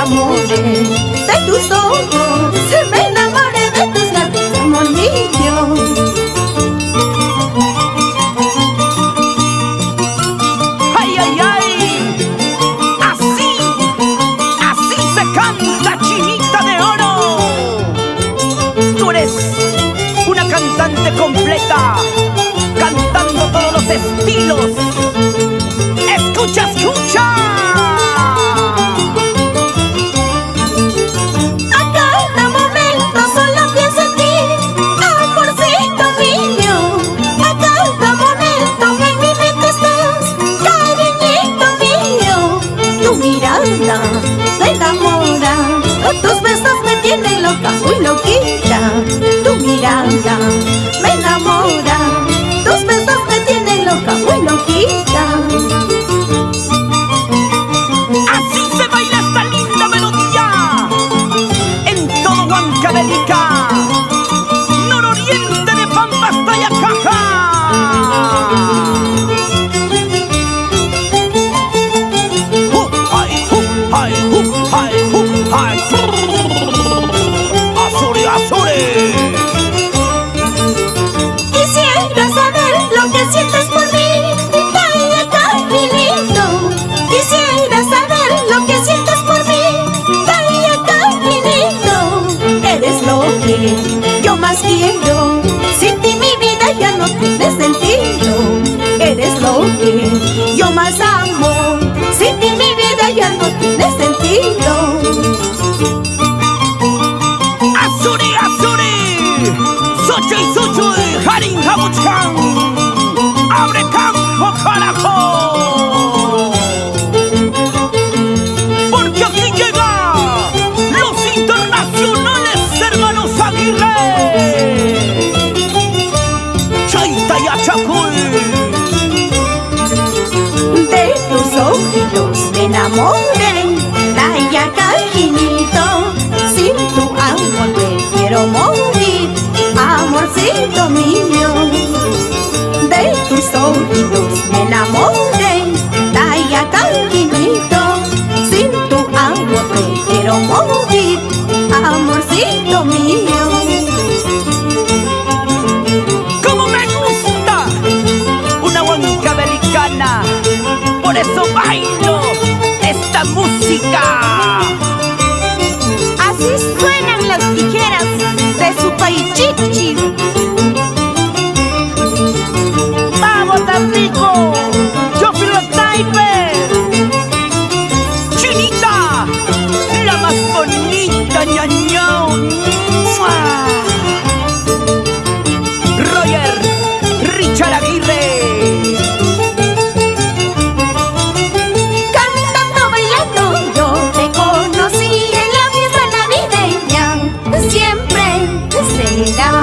enamoré de tus ojos, me enamoré de tus labios, amor mío. ¡Ay, ay, ay! Así se canta, Chinita de Oro. Tú eres una cantante completa, cantando todos los estilos. ¡Escucha, escucha! A cada momento solo pienso en ti, amorcito mío. A cada momento en mi mente estás, cariñito mío. Tu mirada me enamora, tus besos me tienen loca, muy loquita. Tu mirada me enamora, tus besos me tienen loca, muy loquita. Así se baila esta linda melodía en todo Huancavelica, nororiente de Pampa hasta Yacaja. ¡Ay, ay, ay, ay! ¡Azure, azure! Quisiera saber lo que sientes por mí, vaya caminito. Quisiera saber lo que sientes por mí, vaya caminito. Eres lo que yo más quiero, sin ti mi vida ya no tiene sentido. Eres lo que yo más amo, sin ti mi vida ya no tiene sentido. ¡Azuri, azuri! ¡Sochoy, sochoy! ¡Harin, habuchkan! ¡Abre campo, carajo! Porque aquí llegan los internacionales hermanos Aguirre. ¡Chaita y Achacuy! De tus ojitos me enamoré, talla cajinito. Sin tu amor prefiero morir, amorcito mío. De tus ojitos me enamoré, talla cajinito. Sin tu amor prefiero morir, amorcito mío. ¡Cómo me gusta! Una huancavelicana, por eso bailo esta música. Así suenan las tijeras de su Pachichi. ¡Vamos, Tampico! ¡Yo fui la Taiper! ¡Chinita! ¡La más bonita, ñañao! ¡Mua! Roger Richard Aguirre. Cantando, bailando, yo te conocí en la fiesta navideña. Siempre será